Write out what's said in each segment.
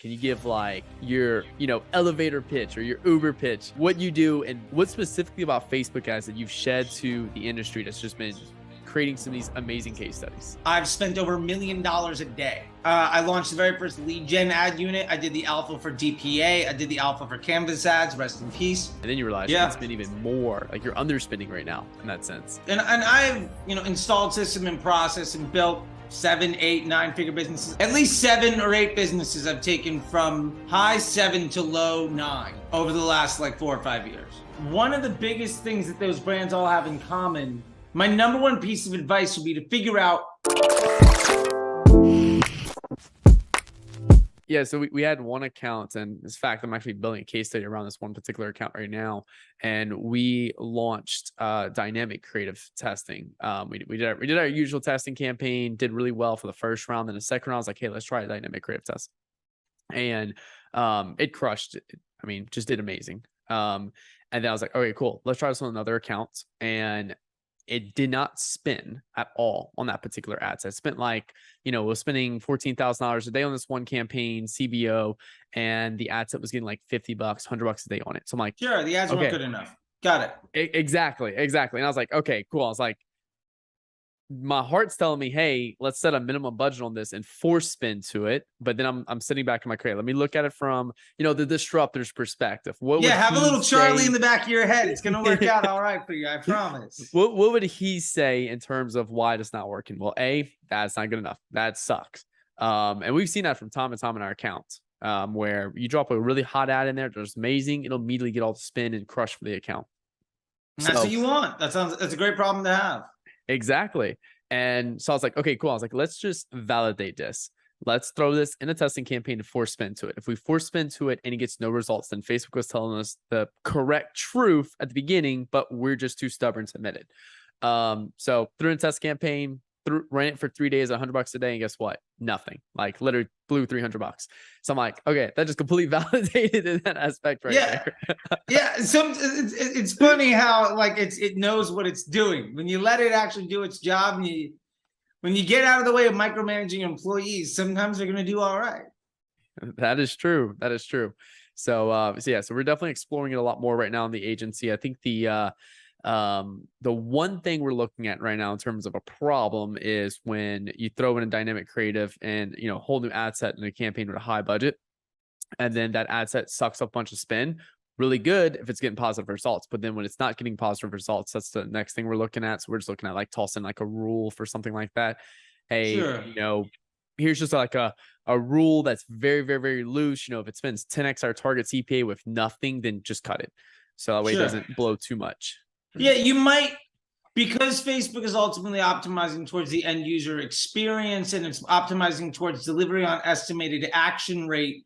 Can you give like your, elevator pitch or your Uber pitch, what you do and what specifically about Facebook ads that you've shed to the industry that's just been creating some of these amazing case studies? I've spent over $1 million a day. I launched the very first lead gen ad unit. I did the alpha for DPA. I did the alpha for Canvas ads, rest in peace. And then you realize you can spend even more, like you're underspending right now in that sense. And I've, installed system and process and built 7, 8, 9-figure businesses. At least 7 or 8 businesses I've taken from high 7 to low 9 over the last like 4 or 5 years. One of the biggest things that those brands all have in common, my number one piece of advice would be to figure out. Yeah, so we had one account, and in fact, I'm actually building a case study around this one particular account right now. And we launched dynamic creative testing. We did our usual testing campaign, did really well for the first round. Then the second round, I was like, hey, let's try a dynamic creative test, and it crushed. I mean, just did amazing. And then I was like, okay, cool, let's try this on another account, and it did not spin at all on that particular ad set. It spent like, was spending $14,000 a day on this one campaign, CBO, and the ad set was getting like $50, $100 a day on it. So I'm like, sure, the ads weren't good enough. Got it. Exactly. And I was like, okay, cool. I was like, my heart's telling me, hey, let's set a minimum budget on this and force spin to it. But then I'm sitting back in my crate. Let me look at it from, the disruptor's perspective. Have a little Charlie in the back of your head. It's going to work out all right for you. I promise. What would he say in terms of why it's not working? Well, that's not good enough. That sucks. And we've seen that from time to time in our accounts, where you drop a really hot ad in there. That's amazing. It'll immediately get all the spin and crush for the account. That's what you want. That's a great problem to have. Exactly. And so I was like, okay, cool. I was like, let's just validate this. Let's throw this in a testing campaign to force spin to it. If we force spin to it and it gets no results, then Facebook was telling us the correct truth at the beginning, but we're just too stubborn to admit it. So threw in a test campaign, ran it for 3 days, $100 a day. And guess what? Nothing. Like literally blew $300. So I'm like, okay, that just completely validated in that aspect right there. Yeah. So it's funny how like it knows what it's doing. When you let it actually do its job, and when you get out of the way of micromanaging employees, sometimes they're going to do all right. That is true. So we're definitely exploring it a lot more right now in the agency. I think the one thing we're looking at right now in terms of a problem is when you throw in a dynamic creative and, whole new ad set in a campaign with a high budget, and then that ad set sucks up a bunch of spin. Really good if it's getting positive results, but then when it's not getting positive results, that's the next thing we're looking at. So we're just looking at like tossing like a rule for something like that. Hey, sure. Here's just like a rule that's very, very, very loose. If it spends 10x our target CPA with nothing, then just cut it. So that way it doesn't blow too much. Yeah, you might, because Facebook is ultimately optimizing towards the end user experience and it's optimizing towards delivery on estimated action rate,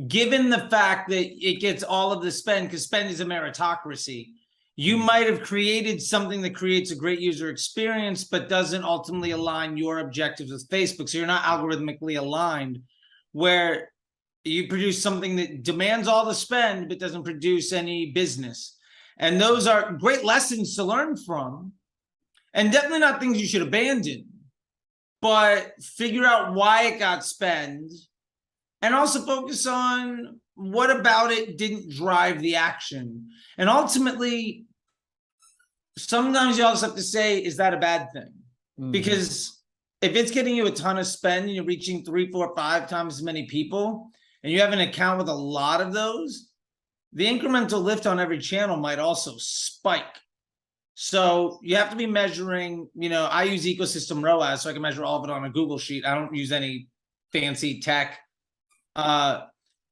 given the fact that it gets all of the spend, because spend is a meritocracy, you might have created something that creates a great user experience, but doesn't ultimately align your objectives with Facebook. So you're not algorithmically aligned, where you produce something that demands all the spend, but doesn't produce any business. And those are great lessons to learn from, and definitely not things you should abandon, but figure out why it got spent, and also focus on what about it didn't drive the action. And ultimately, sometimes you also have to say, is that a bad thing? Mm-hmm. Because if it's getting you a ton of spend and you're reaching 3, 4, 5 times as many people, and you have an account with a lot of those, the incremental lift on every channel might also spike. So you have to be measuring, I use ecosystem ROAS, so I can measure all of it on a Google sheet. I don't use any fancy tech. I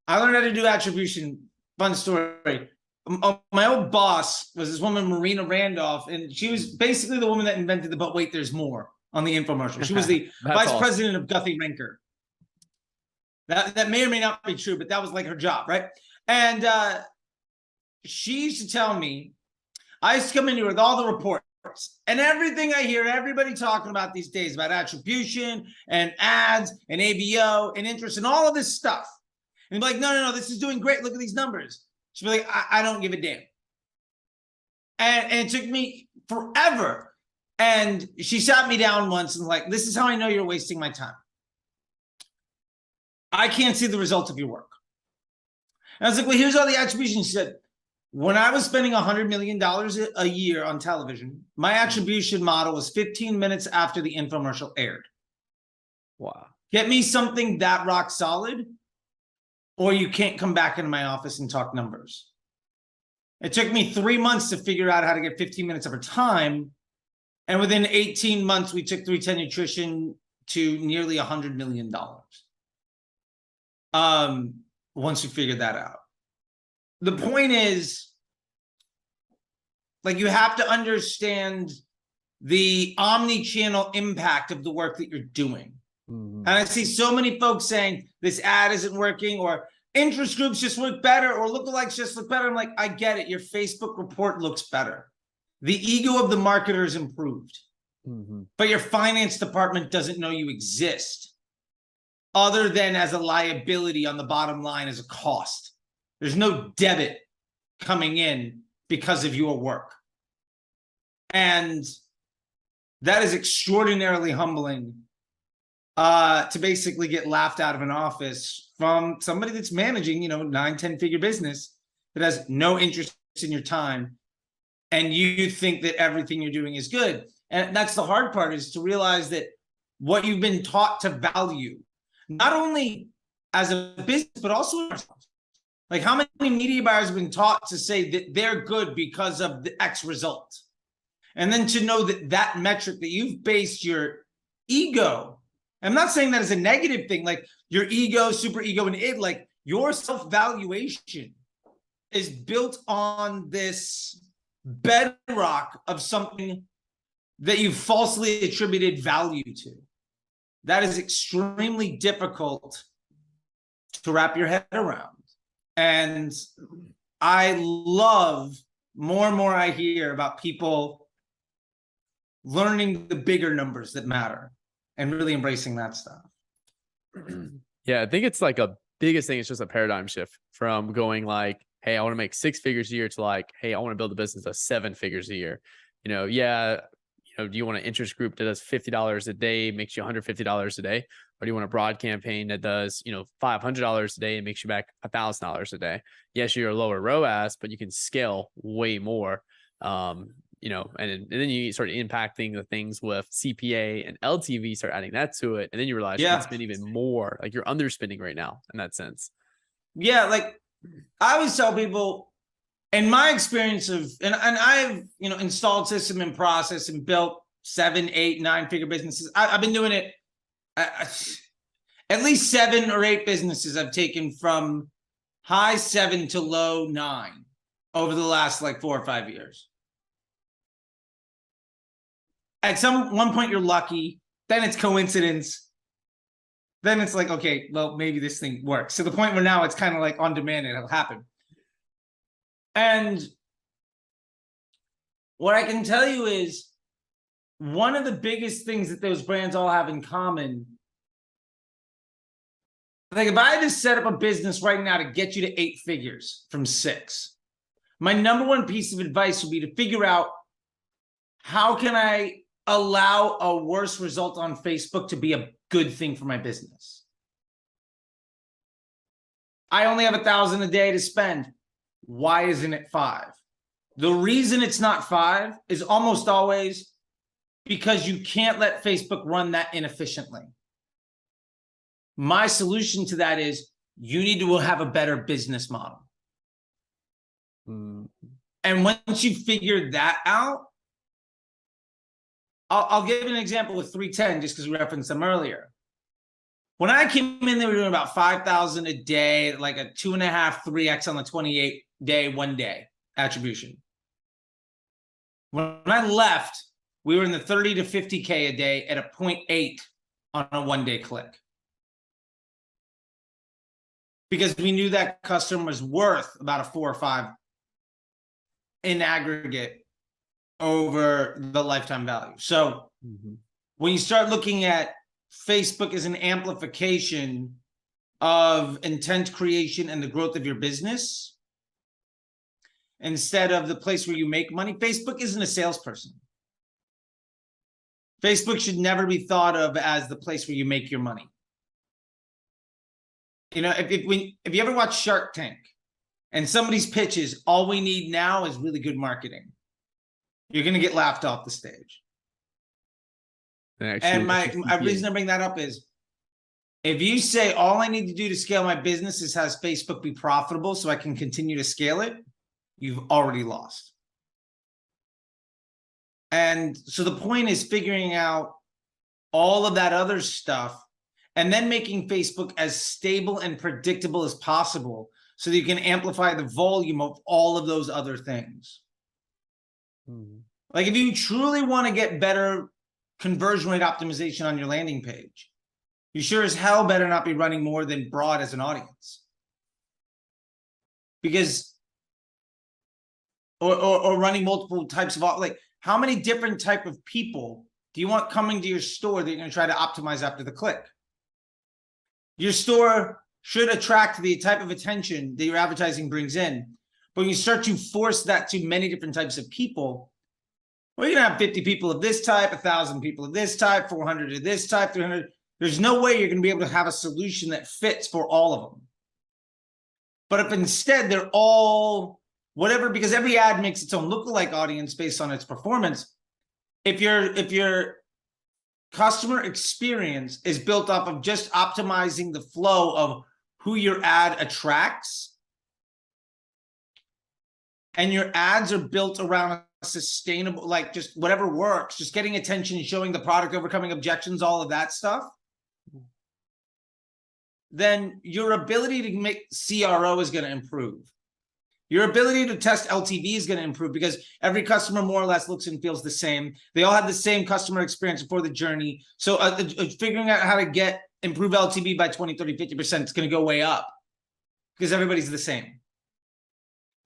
learned how to do attribution. Fun story. My old boss was this woman, Marina Randolph, and she was basically the woman that invented the "But Wait, There's More" on the infomercial. She was the vice president of Guthrie Rinker. That may or may not be true, but that was like her job, right? And she used to tell me, I used to come in here with all the reports and everything I hear everybody talking about these days about attribution and ads and ABO and interest and all of this stuff. And be like, no, this is doing great. Look at these numbers. She'd be like, I don't give a damn. And it took me forever. And she sat me down once and like, this is how I know you're wasting my time. I can't see the result of your work. And I was like, well, here's all the attribution. She said, when I was spending $100 million a year on television, my attribution model was 15 minutes after the infomercial aired. Wow. Get me something that rock solid, or you can't come back into my office and talk numbers. It took me 3 months to figure out how to get 15 minutes of her time. And within 18 months, we took 310 Nutrition to nearly $100 million. Once we figured that out. The point is, like, you have to understand the omni-channel impact of the work that you're doing. And I see so many folks saying this ad isn't working, or interest groups just work better, or lookalikes just look better. I'm like, I get it. Your Facebook report looks better. The ego of the marketer is improved, but your finance department doesn't know you exist other than as a liability on the bottom line as a cost. There's no debit coming in because of your work. And that is extraordinarily humbling to basically get laughed out of an office from somebody that's managing, 9-10 figure business that has no interest in your time. And you think that everything you're doing is good. And that's the hard part, is to realize that what you've been taught to value, not only as a business, but also ourselves. Like, how many media buyers have been taught to say that they're good because of the X result? And then to know that that metric that you've based your ego, I'm not saying that as a negative thing, like your ego, super ego, and id, like your self-valuation is built on this bedrock of something that you falsely attributed value to. That is extremely difficult to wrap your head around. And I love, more and more I hear about people learning the bigger numbers that matter and really embracing that stuff. Yeah, I think it's like a biggest thing. It's just a paradigm shift from going like, hey, I want to make 6 figures a year to like, hey, I want to build a business of 7 figures a year. Do you want an interest group that does $50 a day, makes you $150 a day? Or do you want a broad campaign that does, $500 a day and makes you back $1,000 a day? Yes, you're a lower ROAS, but you can scale way more. And then you start impacting the things with CPA and LTV, start adding that to it. And then you realize you can spend even more. Like, you're underspending right now in that sense. Yeah. Like, I always tell people, in my experience and I've, installed system and process and built 7, 8, 9 figure businesses. I've been doing it. At least 7 or 8 businesses I've taken from high 7 to low 9 over the last like 4 or 5 years. At one point you're lucky, then it's coincidence. Then it's like, okay, well, maybe this thing works. To the point where now it's kind of like on demand and it'll happen. And what I can tell you is, one of the biggest things that those brands all have in common, like, if I had to set up a business right now to get you to 8 figures from 6, my number one piece of advice would be to figure out, how can I allow a worse result on Facebook to be a good thing for my business? I only have $1,000 a day to spend. Why isn't it 5? The reason it's not 5 is almost always because you can't let Facebook run that inefficiently. My solution to that is, you need to have a better business model. And once you figure that out, I'll give an example with 310, just because we referenced them earlier. When I came in, they were doing about 5,000 a day, like a 2.5, 3x on the 28-day, 1 day attribution. When I left, we were in the 30 to 50K a day at a 0.8 on a 1 day click. Because we knew that customer was worth about a 4 or 5 in aggregate over the lifetime value. So when you start looking at Facebook as an amplification of intent creation and the growth of your business, instead of the place where you make money, Facebook isn't a salesperson. Facebook should never be thought of as the place where you make your money. You know, if you ever watch Shark Tank and somebody's pitch is all we need now is really good marketing, you're going to get laughed off the stage. And my reason to bring that up is if you say all I need to do to scale my business is has Facebook be profitable so I can continue to scale it, you've already lost. And so the point is figuring out all of that other stuff and then making Facebook as stable and predictable as possible so that you can amplify the volume of all of those other things. Like if you truly want to get better conversion rate optimization on your landing page, you sure as hell better not be running more than broad as an audience. Because, or running multiple types of, like how many different type of people do you want coming to your store that you're going to try to optimize after the click? Your store should attract the type of attention that your advertising brings in. But when you start to force that to many different types of people, well, you're going to have 50 people of this type, 1,000 people of this type, 400 of this type, 300. There's no way you're going to be able to have a solution that fits for all of them. But if instead they're all whatever, because every ad makes its own lookalike audience based on its performance. If your customer experience is built off of just optimizing the flow of who your ad attracts, and your ads are built around a sustainable, like just whatever works, just getting attention, showing the product, overcoming objections, all of that stuff, then your ability to make CRO is going to improve. Your ability to test LTV is going to improve because every customer more or less looks and feels the same. They all have the same customer experience before the journey. So figuring out how to improve LTV by 20, 30, 50%, it's going to go way up because everybody's the same.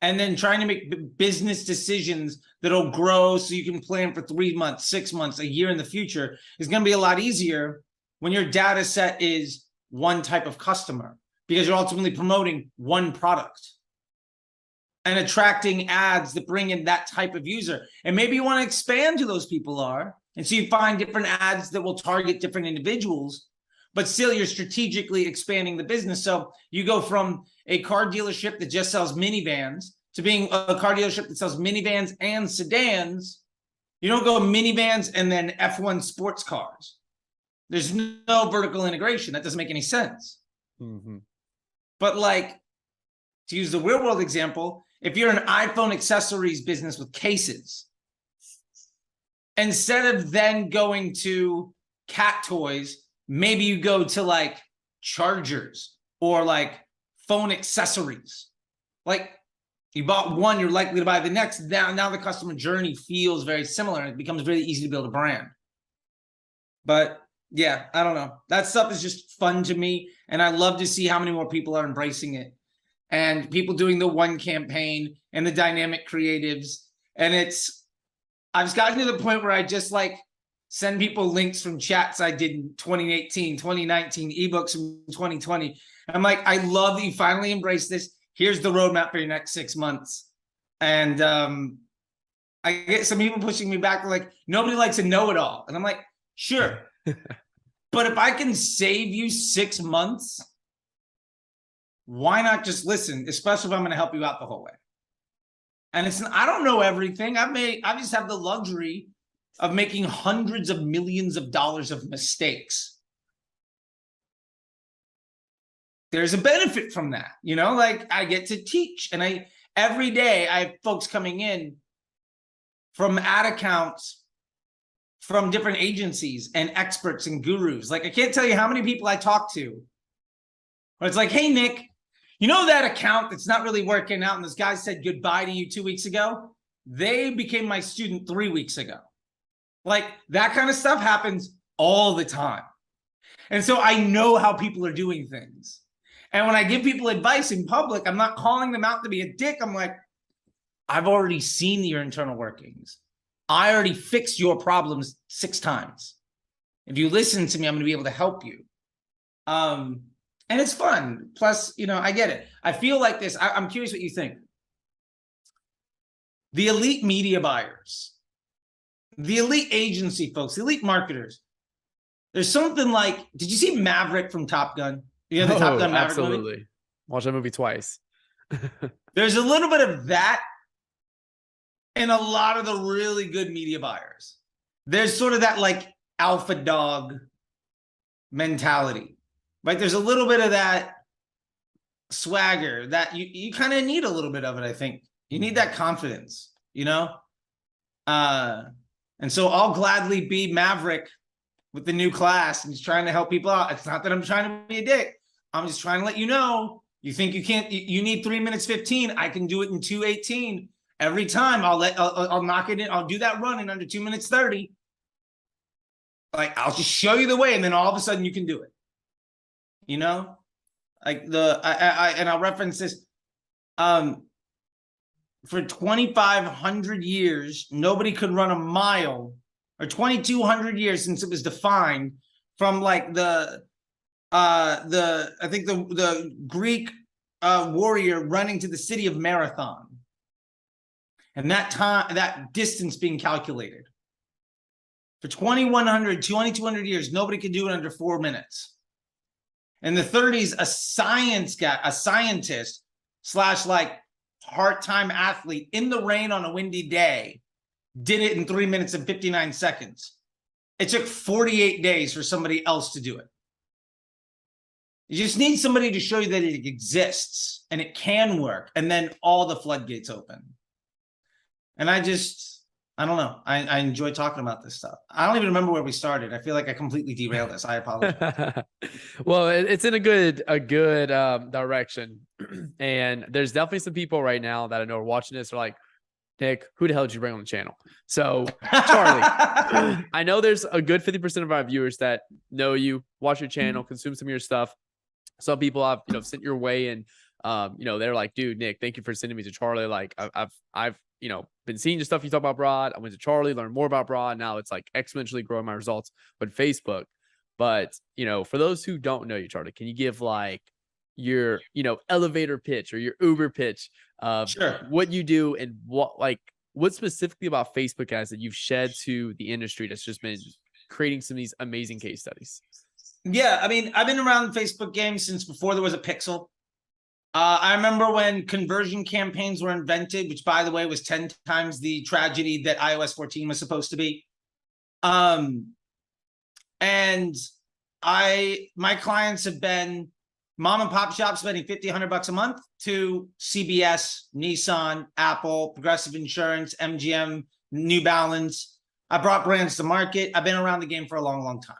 And then trying to make business decisions that'll grow so you can plan for 3 months, 6 months, a year in the future is going to be a lot easier when your data set is one type of customer because you're ultimately promoting one product and attracting ads that bring in that type of user. And maybe you want to expand who those people are. And so you find different ads that will target different individuals, but still you're strategically expanding the business. So you go from a car dealership that just sells minivans to being a car dealership that sells minivans and sedans. You don't go minivans and then F1 sports cars. There's no vertical integration. That doesn't make any sense. But like, to use the real world example, if you're an iPhone accessories business with cases, instead of then going to cat toys, maybe you go to like chargers or like phone accessories. Like you bought one, you're likely to buy the next. Now the customer journey feels very similar and it becomes really easy to build a brand. But yeah, I don't know. That stuff is just fun to me. And I love to see how many more people are embracing it. And people doing the one campaign and the dynamic creatives. And I've gotten to the point where I just like send people links from chats I did in 2018, 2019, ebooks from 2020. I'm like, I love that you finally embraced this. Here's the roadmap for your next 6 months. And I get some people pushing me back like, nobody likes a know-it-all. And I'm like, sure. But if I can save you 6 months, why not just listen, especially if I'm going to help you out the whole way? And I don't know everything. I just have the luxury of making hundreds of millions of dollars of mistakes. There's a benefit from that, you know, like I get to teach and every day I have folks coming in from ad accounts, from different agencies and experts and gurus. Like I can't tell you how many people I talk to where it's like, hey, Nick, you know that account that's not really working out and this guy said goodbye to you 2 weeks ago? They became my student 3 weeks ago. Like that kind of stuff happens all the time. And so I know how people are doing things. And when I give people advice in public, I'm not calling them out to be a dick. I'm like, I've already seen your internal workings. I already fixed your problems 6 times. If you listen to me, I'm going to be able to help you. And it's fun. Plus, you know, I get it. I feel like this. I'm curious what you think. The elite media buyers, the elite agency folks, the elite marketers. There's something like, did you see Maverick from Top Gun? You know the Top Oh, Gun Maverick movie? absolutely. Watch that movie twice. There's a little bit of that in a lot of the really good media buyers. There's sort of that like alpha dog mentality, right? There's a little bit of that swagger that you kind of need a little bit of it. I think you need that confidence, you know? And so I'll gladly be Maverick with the new class and just trying to help people out. It's not that I'm trying to be a dick. I'm just trying to let you know, you think you can't, you need 3 minutes 15. I can do it in 2:18 every time. I'll knock it in. I'll do that run in under 2 minutes 30. Like, I'll just show you the way. And then all of a sudden you can do it, you know? Like and I'll reference this, for 2,500 years, nobody could run a mile, or 2,200 years since it was defined, from like the Greek warrior running to the city of Marathon, and that distance being calculated. For 2,200 years, nobody could do it under 4 minutes. In the 30s, a scientist / like part-time athlete in the rain on a windy day did it in 3 minutes and 59 seconds. It took 48 days for somebody else to do it. You just need somebody to show you that it exists and it can work, and then all the floodgates open. And I don't know. I enjoy talking about this stuff. I don't even remember where we started. I feel like I completely derailed this. I apologize. Well, it's in a good direction. And there's definitely some people right now that I know are watching this are like, Nick, who the hell did you bring on the channel? So, Charlie, I know there's a good 50% of our viewers that know you, watch your channel, consume some of your stuff. Some people I've sent your way, and they're like, dude, Nick, thank you for sending me to Charlie. Like, I've been seeing the stuff you talk about broad. I went to Charlie, learned more about broad. Now it's like exponentially growing my results with Facebook. But, for those who don't know you, Charlie, can you give like your, elevator pitch or your Uber pitch of Sure. what you do, and what specifically about Facebook guys that you've shed to the industry that's just been creating some of these amazing case studies? Yeah, I mean, I've been around the Facebook game since before there was a pixel. I remember when conversion campaigns were invented, which, by the way, was 10 times the tragedy that iOS 14 was supposed to be. And my clients have been mom and pop shops spending $50, $100 a month, to CBS, Nissan, Apple, Progressive Insurance, MGM, New Balance. I brought brands to market. I've been around the game for a long, long time.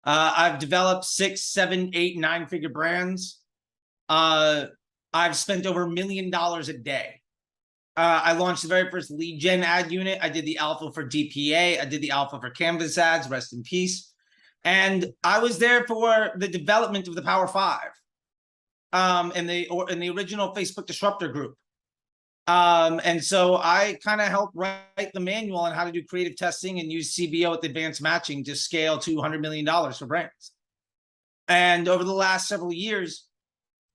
I've developed 6, 7, 8, 9-figure brands. I've spent over $1 million a day. I launched the very first lead gen ad unit. I did the alpha for DPA. I did the alpha for Canvas ads, rest in peace. And I was there for the development of the Power 5 in the original Facebook Disruptor group. And so I kind of helped write the manual on how to do creative testing and use CBO with advanced matching to scale to $100 million for brands. And over the last several years,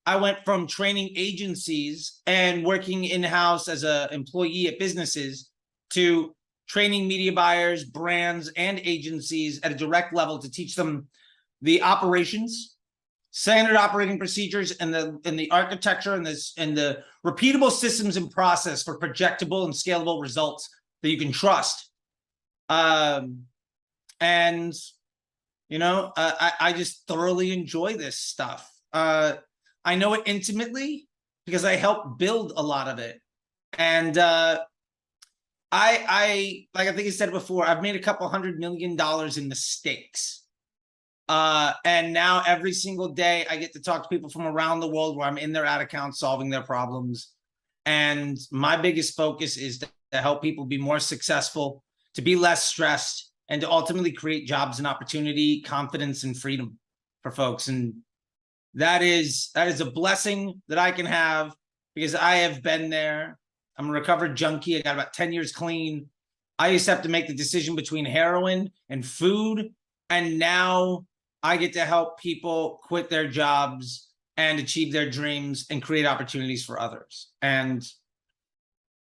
I went from training agencies and working in-house as an employee at businesses to training media buyers, brands, and agencies at a direct level to teach them the operations, standard operating procedures, and the architecture and the repeatable systems and process for projectable and scalable results that you can trust. I just thoroughly enjoy this stuff. I know it intimately because I helped build a lot of it. And I like I think I said before, I've made a couple $100 million in mistakes. And now every single day I get to talk to people from around the world where I'm in their ad accounts solving their problems. And my biggest focus is to help people be more successful, to be less stressed, and to ultimately create jobs and opportunity, confidence, and freedom for folks. And that is a blessing that I can have because I have been there. I'm a recovered junkie. I got about 10 years clean. I used to have to make the decision between heroin and food. And now I get to help people quit their jobs and achieve their dreams and create opportunities for others. And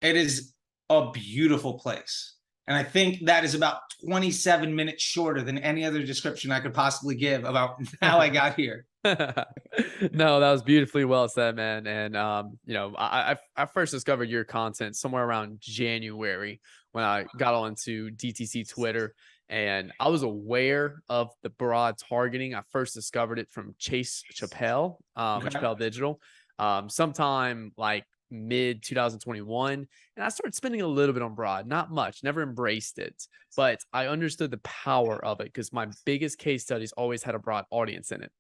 it is a beautiful place. And I think that is about 27 minutes shorter than any other description I could possibly give about how I got here. No, that was beautifully well said, man. And you know, I first discovered your content somewhere around January when I got onto DTC Twitter, and I was aware of the broad targeting. I first discovered it from Chase Chappelle, with Okay. Chappelle Digital, sometime like mid 2021, and I started spending a little bit on broad, not much, never embraced it, but I understood the power of it because my biggest case studies always had a broad audience in it.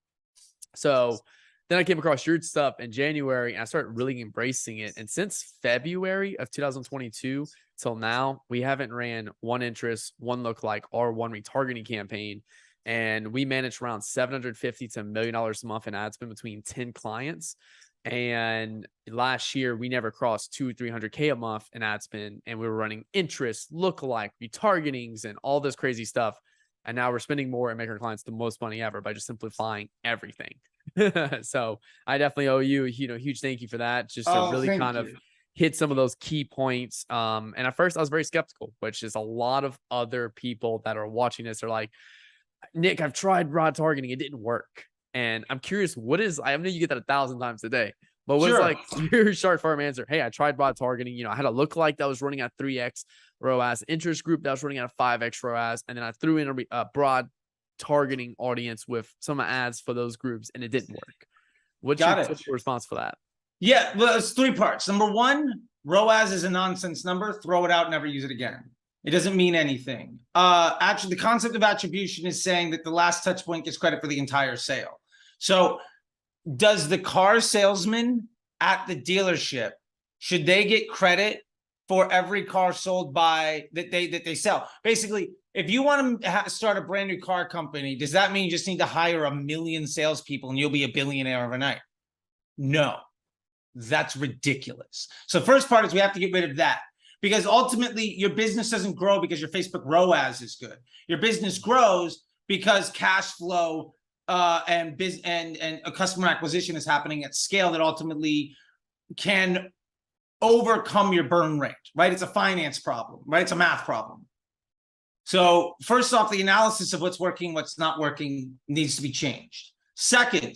So then I came across your stuff in January and I started really embracing it. And since February of 2022 till now, we haven't ran one interest, one lookalike, or one retargeting campaign. And we managed around $750 to $1 million a month in ad spend between 10 clients. And last year, we never crossed 200-300K a month in ad spend. And we were running interest, lookalike, retargetings, and all this crazy stuff. And now we're spending more and making our clients the most money ever by just simplifying everything. So I definitely owe you, you know, huge thank you for that. Just to Oh, really thank kind of you. hit some of those key points. And at first I was very skeptical, which is a lot of other people that are watching this are like, Nick, I've tried broad targeting. It didn't work. And I'm curious, I know you get that 1,000 times a day, but what is Sure. like your short form answer? Hey, I tried broad targeting. You know, I had a lookalike that was running at 3x ROAS, interest group that was running at a 5x ROAS, and then I threw in a broad targeting audience with some ads for those groups, and it didn't work. What's your Got it. typical response for that? Yeah, well, it's three parts. Number one, ROAS is a nonsense number. Throw it out, never use it again. It doesn't mean anything. Actually, the concept of attribution is saying that the last touch point gets credit for the entire sale. So does the car salesman at the dealership, should they get credit for every car sold by that they sell? Basically, if you want to start a brand new car company, does that mean you just need to hire 1 million salespeople and you'll be a billionaire overnight? No, that's ridiculous. So first part is we have to get rid of that, because ultimately your business doesn't grow because your Facebook ROAS is good. Your business grows because cash flow and a customer acquisition is happening at scale that ultimately can overcome your burn rate, right? It's a finance problem, right? It's a math problem. So first off, the analysis of what's working, what's not working needs to be changed. Second,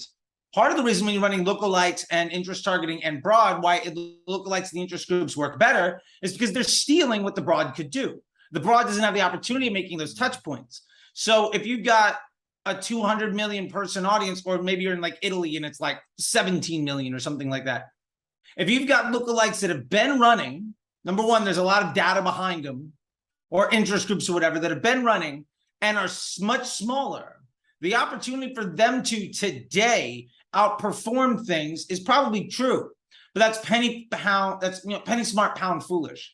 part of the reason when you're running lookalikes and interest targeting and broad, why lookalikes and the interest groups work better is because they're stealing what the broad could do. The broad doesn't have the opportunity of making those touch points. So if you've got a 200 million person audience, or maybe you're in like Italy and it's like 17 million or something like that. If you've got lookalikes that have been running, number one, there's a lot of data behind them, or interest groups or whatever that have been running and are much smaller, the opportunity for them to today outperform things is probably true, but that's penny smart, pound foolish.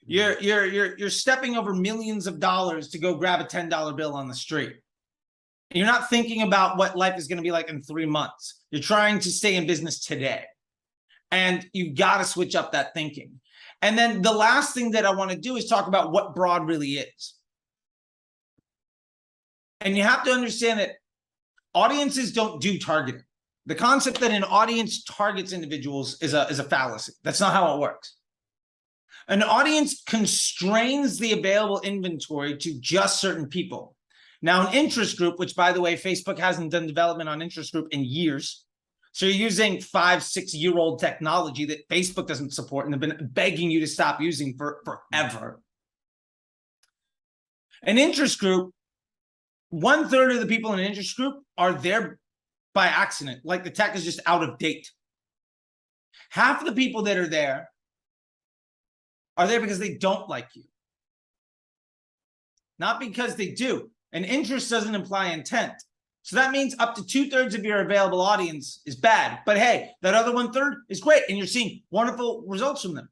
You're stepping over millions of dollars to go grab a $10 bill on the street. You're not thinking about what life is going to be like in 3 months. You're trying to stay in business today, and you've got to switch up that thinking. And then the last thing that I want to do is talk about what broad really is. And you have to understand that audiences don't do targeting. The concept that an audience targets individuals is a fallacy. That's not how it works. An audience constrains the available inventory to just certain people. Now, an interest group, which by the way, Facebook hasn't done development on interest group in years. So you're using 5-6-year-old technology that Facebook doesn't support and have been begging you to stop using for forever. An interest group, 1/3 of the people in an interest group are there by accident, like the tech is just out of date. Half of the people that are there because they don't like you, not because they do. And interest doesn't imply intent. So that means up to 2/3 of your available audience is bad. But hey, that other 1/3 is great. And you're seeing wonderful results from them.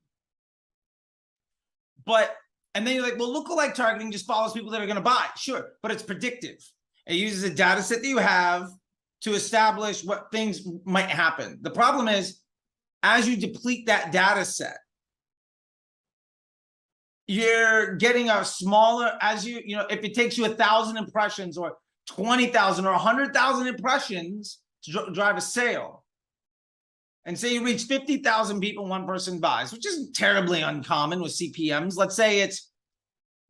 And then you're like, well, lookalike targeting just follows people that are going to buy. Sure, but it's predictive. It uses a data set that you have to establish what things might happen. The problem is, as you deplete that data set, you're getting a smaller, if it takes you 1,000 impressions or 20,000 or 100,000 impressions to drive a sale, and say you reach 50,000 people, one person buys, which isn't terribly uncommon with CPMs. Let's say it's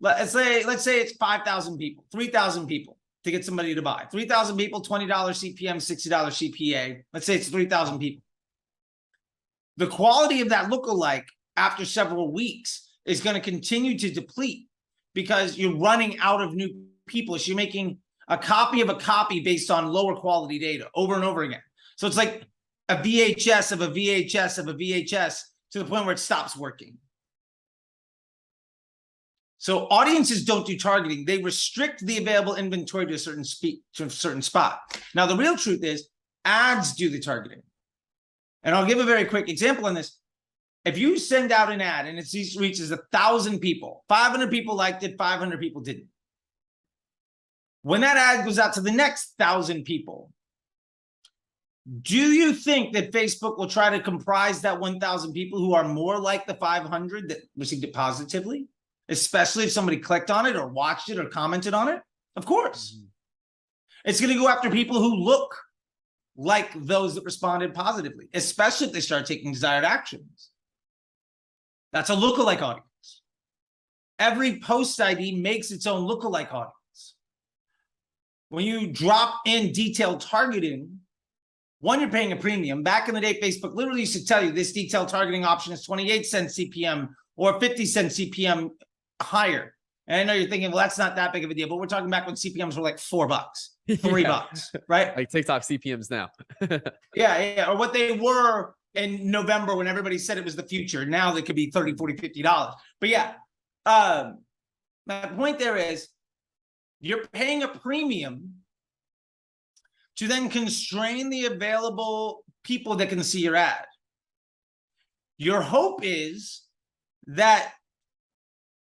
5,000 people, 3,000 people to get somebody to buy. 3,000 people, $20 CPM, $60 CPA. Let's say it's 3,000 people. The quality of that lookalike after several weeks is going to continue to deplete because you're running out of new people. So you're making a copy of a copy based on lower quality data over and over again. So it's like a VHS of a VHS of a VHS to the point where it stops working. So audiences don't do targeting. They restrict the available inventory to a certain spot. Now, the real truth is ads do the targeting. And I'll give a very quick example on this. If you send out an ad and it reaches 1,000 people, 500 people liked it, 500 people didn't. When that ad goes out to the next 1,000 people, do you think that Facebook will try to comprise that 1,000 people who are more like the 500 that received it positively, especially if somebody clicked on it or watched it or commented on it? Of course. It's going to go after people who look like those that responded positively, especially if they start taking desired actions. That's a lookalike audience. Every post ID makes its own lookalike audience. When you drop in detailed targeting, one, you're paying a premium. Back in the day, Facebook literally used to tell you this detailed targeting option is 28 cents CPM or 50 cents CPM higher. And I know you're thinking, well, that's not that big of a deal, but we're talking back when CPMs were like $4, $3, right? Like TikTok CPMs now. Yeah. Or what they were in November when everybody said it was the future. Now they could be $30, $40, $50. But yeah, my point there is you're paying a premium to then constrain the available people that can see your ad. Your hope is that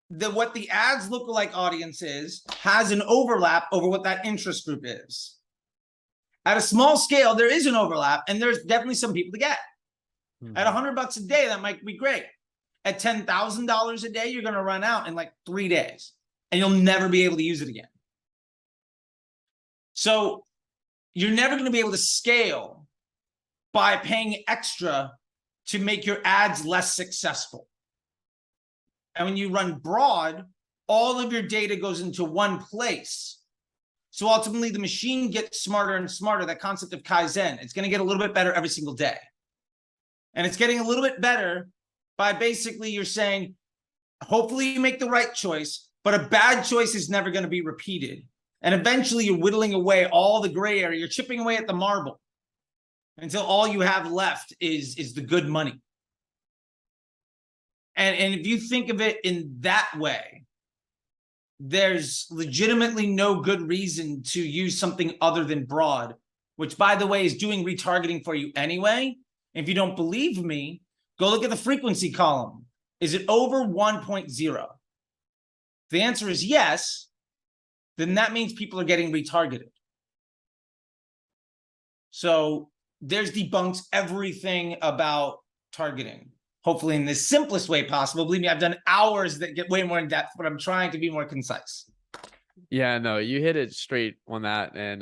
what the ads lookalike audience is has an overlap over what that interest group is. At a small scale, there is an overlap, and there's definitely some people to get. At $100 a day, that might be great. At $10,000 a day, you're going to run out in like 3 days, and you'll never be able to use it again. So you're never going to be able to scale by paying extra to make your ads less successful. And when you run broad, all of your data goes into one place. So ultimately, the machine gets smarter and smarter. That concept of Kaizen, it's going to get a little bit better every single day. And it's getting a little bit better by basically you're saying, hopefully you make the right choice, but a bad choice is never going to be repeated. And eventually you're whittling away all the gray area. You're chipping away at the marble until all you have left is the good money. And if you think of it in that way, there's legitimately no good reason to use something other than broad, which, by the way, is doing retargeting for you anyway. If you don't believe me, go look at the frequency column. Is it over 1.0? If the answer is yes, then that means people are getting retargeted. So there's debunks everything about targeting. Hopefully in the simplest way possible. Believe me, I've done hours that get way more in depth, but I'm trying to be more concise. Yeah, no, you hit it straight on that. And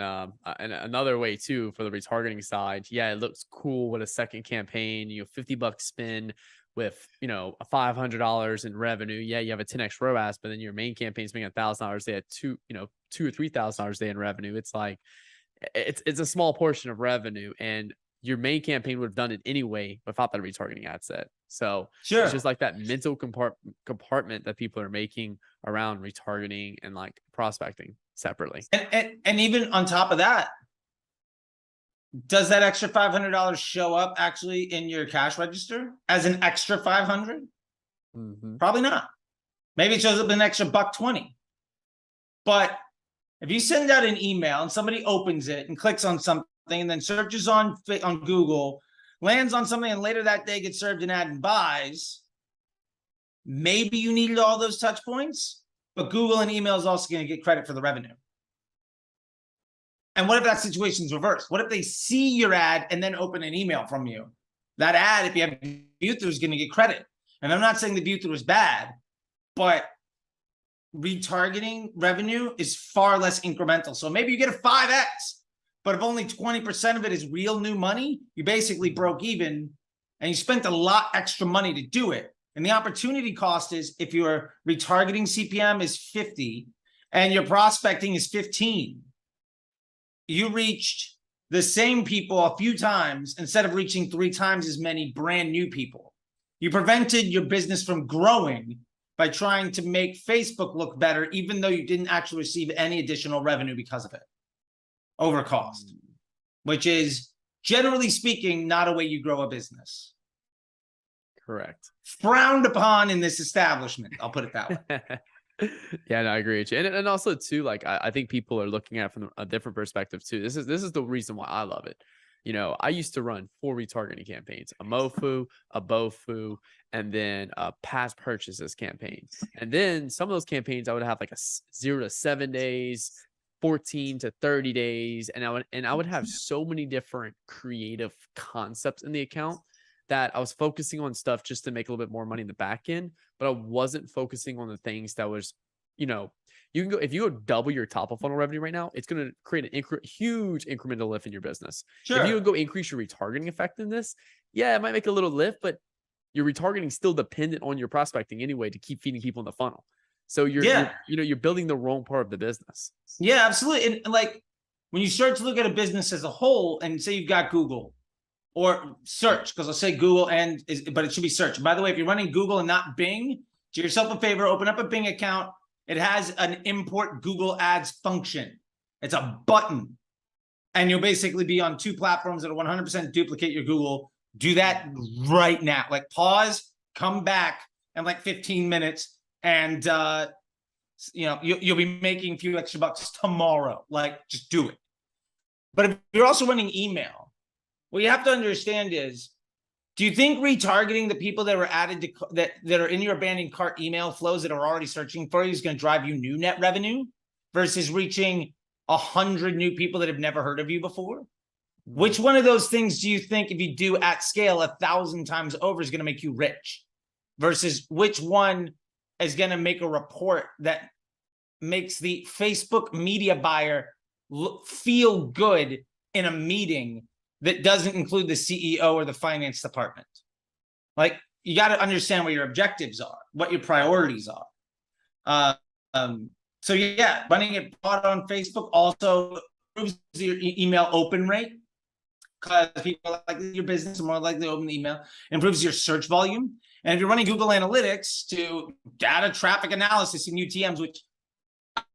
another way too, for the retargeting side. Yeah, it looks cool with a second campaign, $50 spin with, a $500 in revenue. Yeah, you have a 10x ROAS, but then your main campaign is making $1,000. They had $2,000 or $3,000 a day in revenue. It's like, it's a small portion of revenue, and your main campaign would have done it anyway without that retargeting ad set. So sure, it's just like that mental compartment that people are making around retargeting and like prospecting separately. And even on top of that, does that extra $500 show up actually in your cash register as an extra $500? Probably not. Maybe it shows up an extra $120. But if you send out an email and somebody opens it and clicks on something and then searches on Google, lands on something, and later that day gets served an ad and buys, maybe you needed all those touch points, but Google and email is also going to get credit for the revenue. And what if that situation's reversed? What if they see your ad and then open an email from you? That ad, if you have view through, is going to get credit. And I'm not saying the view through is bad, but retargeting revenue is far less incremental. So maybe you get a 5x, but if only 20% of it is real new money, you basically broke even and you spent a lot extra money to do it. And the opportunity cost is, if your retargeting CPM is 50 and your prospecting is 15, you reached the same people a few times instead of reaching 3 times as many brand new people. You prevented your business from growing by trying to make Facebook look better, even though you didn't actually receive any additional revenue because of it over cost, which is, generally speaking, not a way you grow a business. Correct. Frowned upon in this establishment. I'll put it that way. Yeah, no, I agree with you. And also too, like I think people are looking at it from a different perspective too. This is the reason why I love it. You know, I used to run 4 retargeting campaigns, a MoFu, a BoFu, and then a past purchases campaign. And then some of those campaigns I would have like a 0 to 7 days, 14 to 30 days. And I would have so many different creative concepts in the account that I was focusing on stuff just to make a little bit more money in the back end, but I wasn't focusing on the things that was, you know, you can go, if you go double your top of funnel revenue right now, it's going to create an huge incremental lift in your business. Sure. If you would go increase your retargeting effectiveness, yeah, it might make a little lift, but your retargeting is still dependent on your prospecting anyway to keep feeding people in the funnel. So you're building the wrong part of the business. Yeah, absolutely. And like when you start to look at a business as a whole and say you've got Google or search, because I'll say Google but it should be search. By the way, if you're running Google and not Bing, do yourself a favor, open up a Bing account. It has an import Google Ads function. It's a button. And you'll basically be on 2 platforms that will 100% duplicate your Google. Do that right now. Like pause, come back in like 15 minutes, and you'll be making a few extra bucks tomorrow. Like just do it. But if you're also running email, what you have to understand is, do you think retargeting the people that were added to that are in your abandoned cart email flows that are already searching for you is going to drive you new net revenue versus reaching 100 new people that have never heard of you before? Which one of those things do you think, if you do at scale 1,000 times over, is going to make you rich versus which one is going to make a report that makes the Facebook media buyer feel good in a meeting that doesn't include the CEO or the finance department? Like, you got to understand what your objectives are, what your priorities are. So yeah, running it broad on Facebook also improves your email open rate, because people like your business are more likely to open the email. Improves your search volume. And if you're running Google Analytics to data traffic analysis in UTMs, which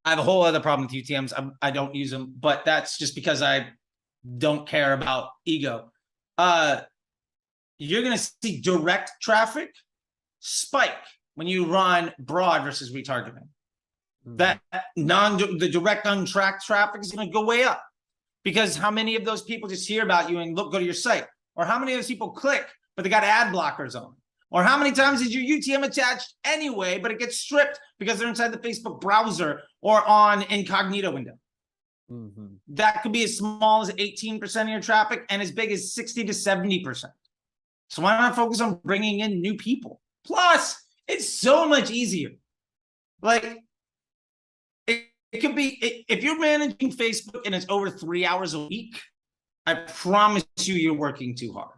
I have a whole other problem with UTMs. I don't use them, but that's just because I don't care about ego. You're going to see direct traffic spike when you run broad versus retargeting. The direct untracked traffic is going to go way up, because how many of those people just hear about you and go to your site? Or how many of those people click, but they got ad blockers on? Or how many times is your UTM attached anyway, but it gets stripped because they're inside the Facebook browser or on incognito window? That could be as small as 18% of your traffic and as big as 60 to 70%. So why not focus on bringing in new people? Plus, it's so much easier. Like, it could be, if you're managing Facebook and it's over 3 hours a week, I promise you're working too hard.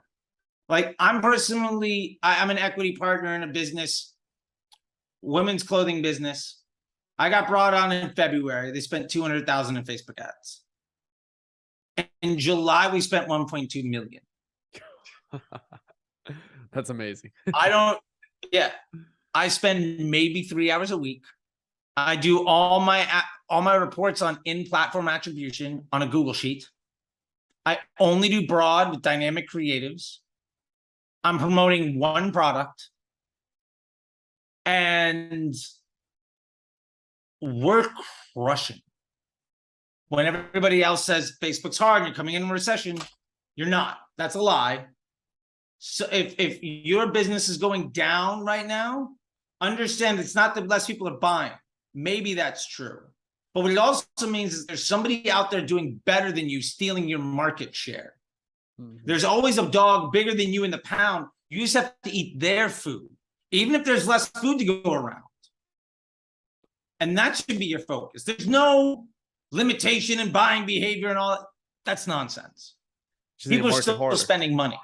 Like, I'm an equity partner in a business, women's clothing business. I got brought on in February. They spent $200,000 in Facebook ads. In July, we spent 1.2 million. That's amazing. I spend maybe 3 hours a week. I do all my reports on in-platform attribution on a Google Sheet. I only do broad with dynamic creatives. I'm promoting one product, and we're crushing. When everybody else says Facebook's hard and you're coming in a recession, you're not. That's a lie. So if your business is going down right now, understand it's not that less people are buying. Maybe that's true. But what it also means is there's somebody out there doing better than you, stealing your market share. There's always a dog bigger than you in the pound. You just have to eat their food, even if there's less food to go around. And that should be your focus. There's no limitation in buying behavior and all that. That's nonsense. People are still spending money.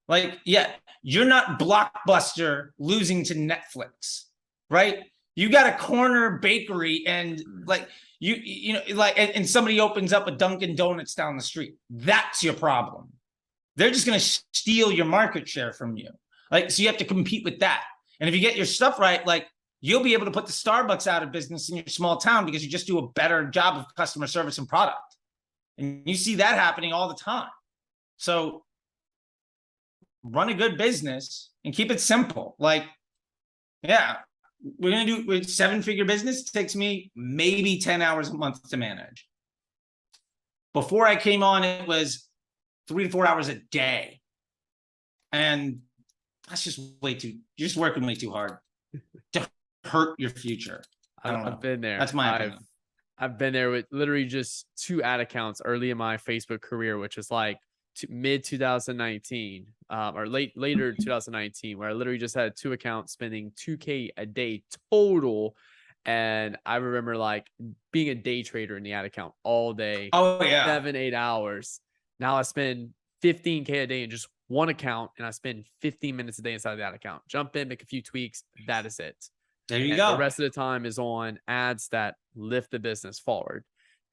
Like, yeah, you're not Blockbuster losing to Netflix, right? You got a corner bakery and like you know, like, and somebody opens up a Dunkin' Donuts down the street. That's your problem. They're just going to steal your market share from you. Like, so you have to compete with that. And if you get your stuff right, like, you'll be able to put the Starbucks out of business in your small town because you just do a better job of customer service and product. And you see that happening all the time. So run a good business and keep it simple. Like, yeah, we're going to do with 7-figure business. It takes me maybe 10 hours a month to manage. Before I came on, it was 3 to 4 hours a day. And that's just way too, you're just working way too hard to hurt your future. I don't know. I've been there. That's my opinion. I've been there with literally just 2 ad accounts early in my Facebook career, which is like mid 2019 or later 2019, where I literally just had 2 accounts spending $2K a day total. And I remember like being a day trader in the ad account all day. Oh yeah. 7-8 hours. Now I spend 15K a day in just one account, and I spend 15 minutes a day inside of that account. Jump in, make a few tweaks. That is it. There you go. The rest of the time is on ads that lift the business forward.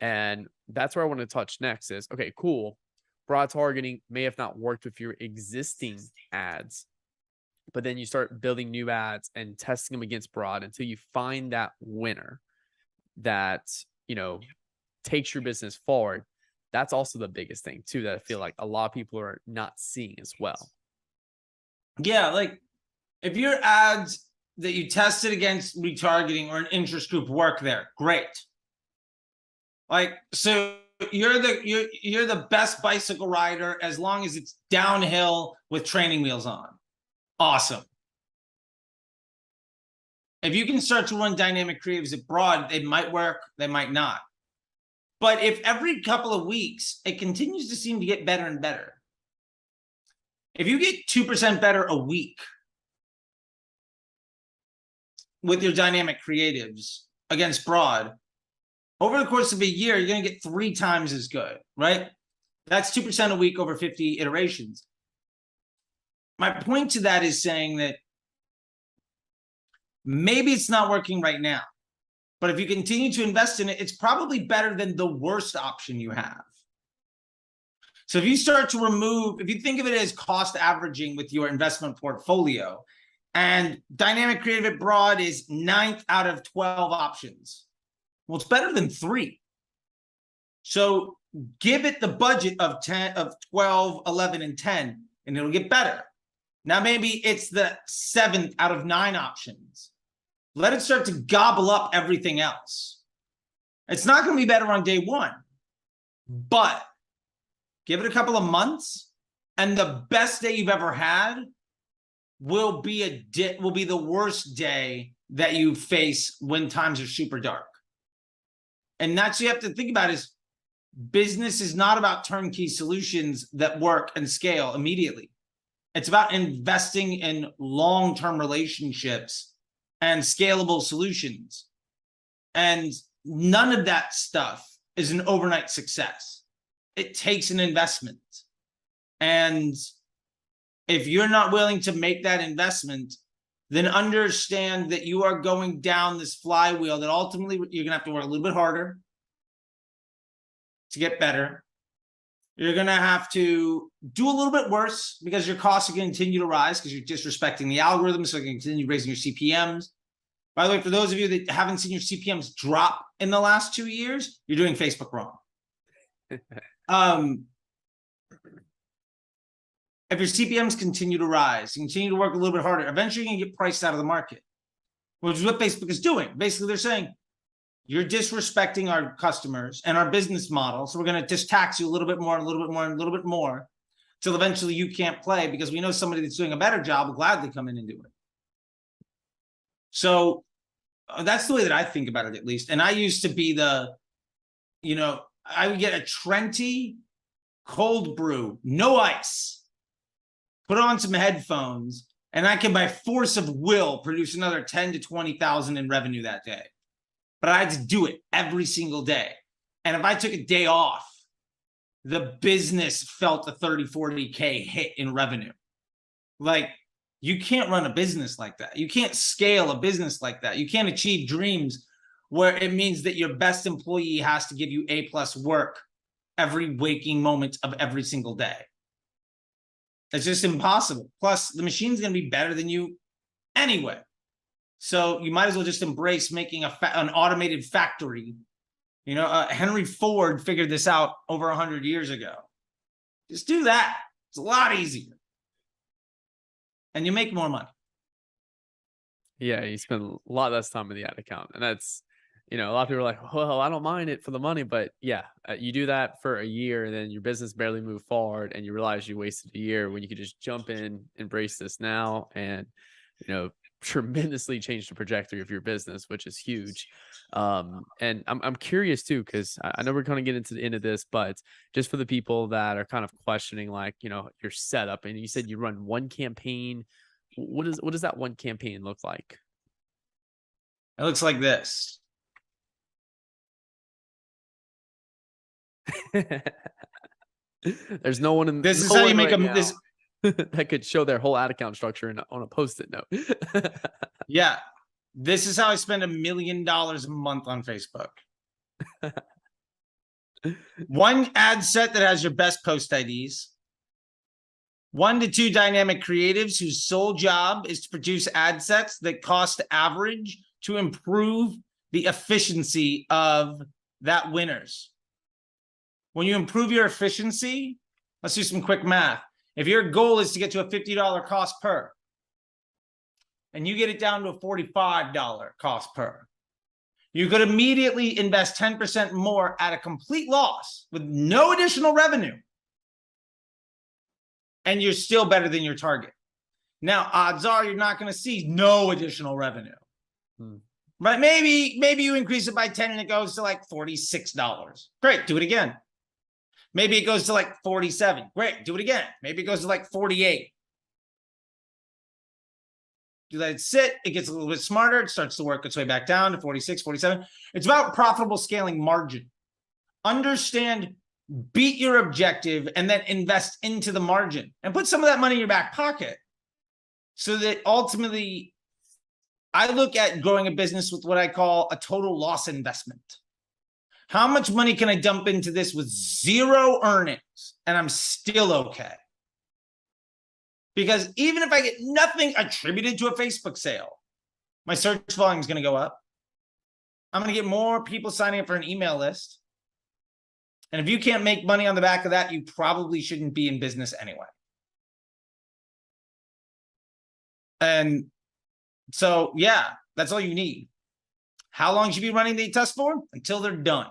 And that's where I want to touch next is, okay, cool. Broad targeting may have not worked with your existing ads, but then you start building new ads and testing them against broad until you find that winner that, you know, takes your business forward. That's also the biggest thing too, that I feel like a lot of people are not seeing as well. Yeah. Like if your ads that you tested against retargeting or an interest group work there, great. Like, so you're the best bicycle rider as long as it's downhill with training wheels on. Awesome. If you can start to run dynamic creatives at broad, they might work, they might not. But if every couple of weeks, it continues to seem to get better and better. If you get 2% better a week with your dynamic creatives against broad, over the course of a year, you're going to get 3 times as good, right? That's 2% a week over 50 iterations. My point to that is saying that maybe it's not working right now, but if you continue to invest in it, it's probably better than the worst option you have. So if you start to remove, if you think of it as cost averaging with your investment portfolio, and dynamic creative at broad is 9th out of 12 options, well, it's better than 3. So give it the budget of 10, of 12, 11, and 10, and it'll get better. Now, maybe it's the 7th out of 9 options. Let it start to gobble up everything else. It's not going to be better on day 1, but give it a couple of months, and the best day you've ever had will be the worst day that you face when times are super dark. And that's what you have to think about is business is not about turnkey solutions that work and scale immediately. It's about investing in long-term relationships and scalable solutions. And none of that stuff is an overnight success. It takes an investment. And if you're not willing to make that investment, then understand that you are going down this flywheel that ultimately you're going to have to work a little bit harder to get better. You're going to have to do a little bit worse because your costs are going to continue to rise because you're disrespecting the algorithm. So you're going to continue raising your CPMs. By the way, for those of you that haven't seen your CPMs drop in the last 2 years, you're doing Facebook wrong. If your CPMs continue to rise, you continue to work a little bit harder, eventually you're going to get priced out of the market, which is what Facebook is doing. Basically, they're saying, you're disrespecting our customers and our business model, so we're going to just tax you a little bit more, and a little bit more, and a little bit more, till eventually you can't play because we know somebody that's doing a better job will gladly come in and do it. So that's the way that I think about it, at least. And I used to be the, you know, I would get a Trenti cold brew, no ice, put on some headphones, and I can, by force of will, produce another 10 to 20,000 in revenue that day. But I had to do it every single day. And if I took a day off, the business felt a 30, 40K hit in revenue. Like, You can't run a business like that. You can't scale a business like that. You can't achieve dreams where it means that your best employee has to give you A+ work every waking moment of every single day. It's just impossible. Plus, the machine's going to be better than you anyway. So you might as well just embrace making an automated factory. You know, Henry Ford figured this out over 100 years ago. Just do that. It's a lot easier. And you make more money. Yeah, you spend a lot less time in the ad account. And that's, you know, a lot of people are like, well, I don't mind it for the money. But yeah, you do that for a year and then your business barely moved forward and you realize you wasted a year when you could just jump in, embrace this now, and, you know, tremendously change the trajectory of your business, which is huge. And I'm curious too, because I know we're going to get into the end of this, but just for the people that are kind of questioning, like, you know, your setup, and you said you run one campaign. What does that one campaign look like? It looks like this. There's no one in this is how you make right this that could show their whole ad account structure on a post-it note. Yeah, this is how I spend $1 million a month on Facebook. One ad set that has your best post IDs, 1 to 2 dynamic creatives whose sole job is to produce ad sets that cost average to improve the efficiency of that winners. When you improve your efficiency, let's do some quick math. If your goal is to get to a $50 cost per, and you get it down to a $45 cost per, you could immediately invest 10% more at a complete loss with no additional revenue. And you're still better than your target. Now, odds are you're not going to see no additional revenue. Right? Maybe you increase it by 10 and it goes to like $46. Great, do it again. Maybe it goes to like 47. Great, do it again. Maybe it goes to like 48. You let it sit, it gets a little bit smarter, it starts to work its way back down to 46, 47. It's about profitable scaling margin. Understand, beat your objective, and then invest into the margin and put some of that money in your back pocket so that ultimately, I look at growing a business with what I call a total loss investment. How much money can I dump into this with zero earnings and I'm still okay? Because even if I get nothing attributed to a Facebook sale, my search volume is going to go up. I'm going to get more people signing up for an email list. And if you can't make money on the back of that, you probably shouldn't be in business anyway. And so, yeah, that's all you need. How long should you be running the test for? Until they're done.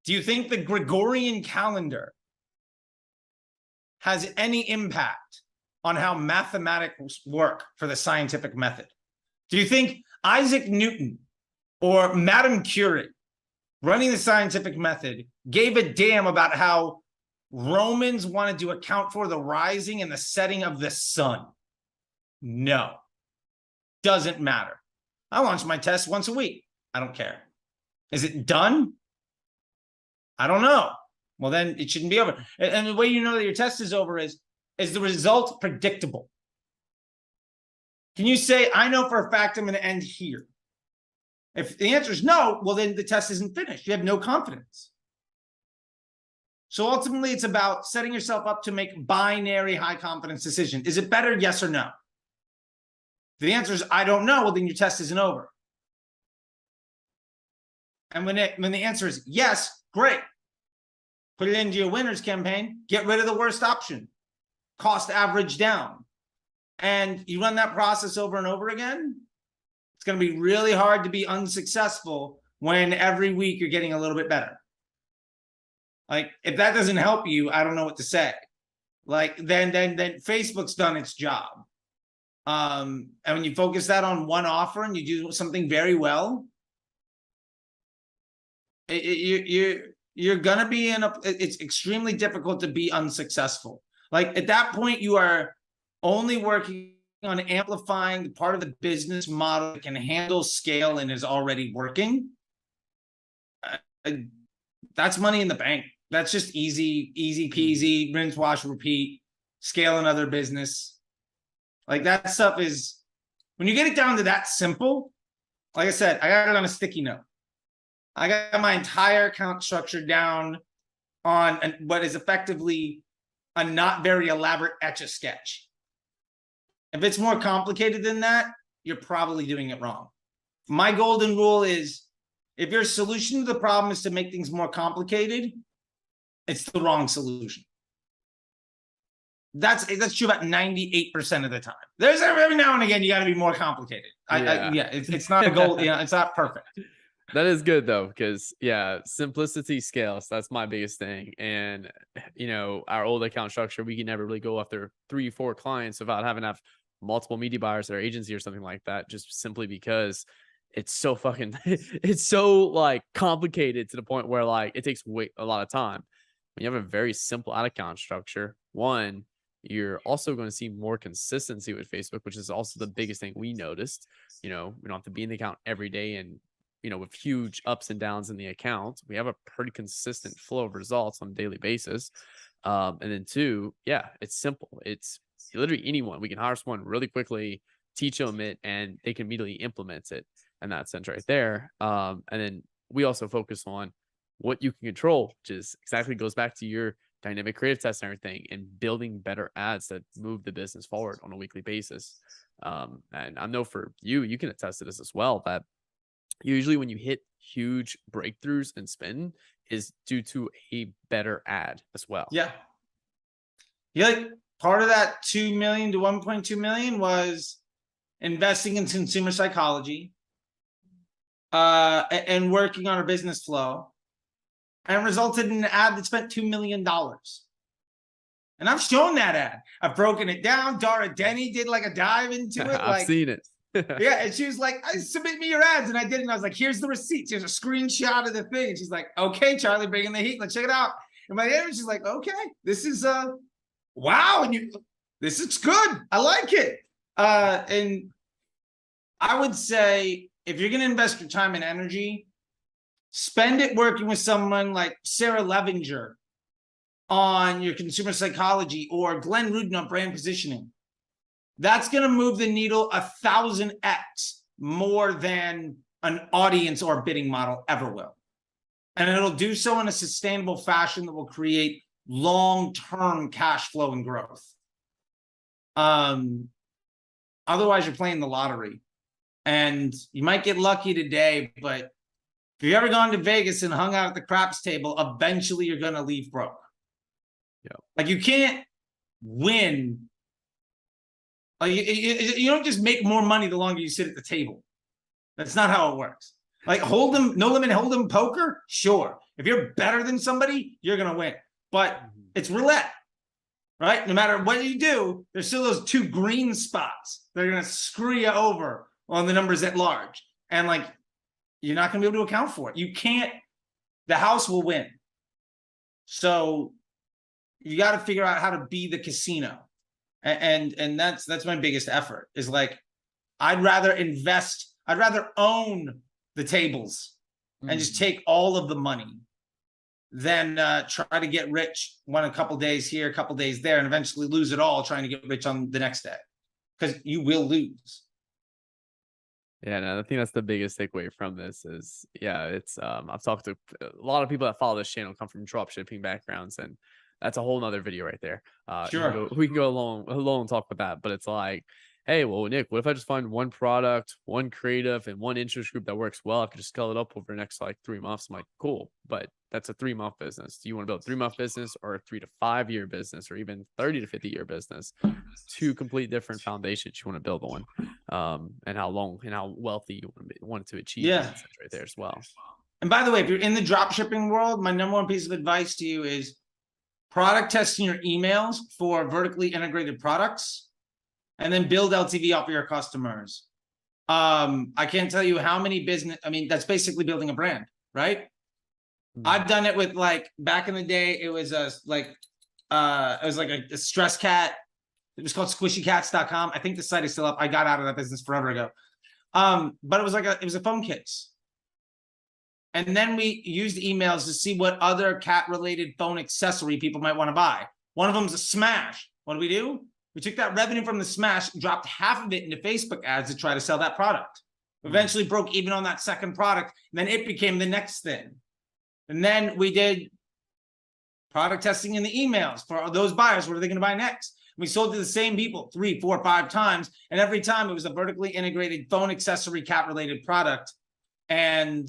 Do you think the Gregorian calendar has any impact on how mathematics work for the scientific method? Do you think Isaac Newton or Madame Curie running the scientific method gave a damn about how Romans wanted to account for the rising and the setting of the sun? No. Doesn't matter. I launch my test once a week. I don't care. Is it done? I don't know. Well, then it shouldn't be over. And the way you know that your test is over is the result predictable? Can you say, I know for a fact I'm going to end here? If the answer is no, well, then the test isn't finished. You have no confidence. So ultimately, it's about setting yourself up to make binary high confidence decision. Is it better? Yes or no? If the answer is I don't know, well, then your test isn't over. And when the answer is yes, great. Put it into your winners campaign. Get rid of the worst option. Cost average down. And you run that process over and over again. It's going to be really hard to be unsuccessful when every week you're getting a little bit better. Like, if that doesn't help you, I don't know what to say. Like, then Facebook's done its job. And when you focus that on one offer and you do something very well, you're gonna be it's extremely difficult to be unsuccessful. Like, at that point, you are only working on amplifying the part of the business model that can handle scale and is already working. That's money in the bank. That's just easy peasy, rinse, wash, repeat, scale another business. Like that stuff is, when you get it down to that simple, like I said, I got it on a sticky note. I got my entire account structure down on what is effectively a not very elaborate Etch-a-Sketch. If it's more complicated than that, you're probably doing it wrong. My golden rule is, if your solution to the problem is to make things more complicated, it's the wrong solution. That's true about 98% of the time. There's every now and again you got to be more complicated. It's not a goal. It's not perfect. That is good though, because simplicity scales. That's my biggest thing. And our old account structure, we can never really go after 3-4 clients without having to have multiple media buyers or agency or something like that, just simply because it's so fucking it's so like complicated to the point where like it takes a lot of time. When you have a very simple ad account structure, one, you're also going to see more consistency with Facebook, which is also the biggest thing we noticed. We don't have to be in the account every day, and with huge ups and downs in the account, we have a pretty consistent flow of results on a daily basis. And then two, it's simple. It's literally anyone. We can hire someone really quickly, teach them it, and they can immediately implement it in that sense right there. And then we also focus on what you can control, which is exactly goes back to your dynamic creative test and everything, and building better ads that move the business forward on a weekly basis. And I know for you can attest to this as well, that usually when you hit huge breakthroughs and spend is due to a better ad as well. Like part of that 2 million to 1.2 million was investing in consumer psychology and working on our business flow, and resulted in an ad that spent $2 million. And I've shown that ad. I've broken it down. Dara Denny did like a dive into it. I've seen it. And she was like, submit me your ads. And I did it. And I was like, here's the receipts. Here's a screenshot of the thing. And she's like, okay, Charlie, bring in the heat. Let's check it out. And by the end, she's like, okay, this is wow. And this is good. I like it. And I would say, if you're going to invest your time and energy, spend it working with someone like Sarah Levinger on your consumer psychology, or Glenn Rudin on brand positioning. That's going to move the needle 1,000x more than an audience or bidding model ever will. And it'll do so in a sustainable fashion that will create long-term cash flow and growth. Otherwise, you're playing the lottery. And you might get lucky today, but if you've ever gone to Vegas and hung out at the craps table, eventually you're going to leave broke. Like you can't win. Like you don't just make more money the longer you sit at the table. That's not how it works. Like Hold'em, no limit Hold'em poker, sure. If you're better than somebody, you're going to win. But it's roulette, right? No matter what you do, there's still those 2 green spots that are going to screw you over on the numbers at large. And like, you're not going to be able to account for it. You can't, the house will win. So you got to figure out how to be the casino. And that's my biggest effort, is like, I'd rather own the tables and just take all of the money than try to get rich a couple days here, a couple days there, and eventually lose it all trying to get rich on the next day, because you will lose. Yeah, no, I think that's the biggest takeaway from this is, it's I've talked to a lot of people that follow this channel come from drop shipping backgrounds, and that's a whole nother video right there. Sure. We can go alone and talk about that, but it's like, hey, well, Nick, what if I just find one product, one creative, and one interest group that works well? I could just scale it up over the next like 3 months. I'm like, cool, but that's a 3-month business. Do you want to build a 3-month business, or a 3 to 5 year business, or even 30 to 50 year business? 2 complete different foundations you want to build on, and how long and how wealthy you want to achieve. Right there as well. And by the way, if you're in the drop shipping world, my number one piece of advice to you is product testing your emails for vertically integrated products, and then build LTV off of your customers. I can't tell you how many that's basically building a brand, right? I've done it with, like, back in the day, it was a stress cat. It was called squishycats.com. I think the site is still up. I got out of that business forever ago. But it was a phone case. And then we used emails to see what other cat-related phone accessory people might want to buy. One of them is a Smash. What do? We took that revenue from the smash, dropped half of it into Facebook ads to try to sell that product. Eventually broke even on that second product. And then it became the next thing. And then we did product testing in the emails for those buyers. What are they going to buy next? We sold to the same people 3, 4, 5 times. And every time it was a vertically integrated phone accessory cat related product. And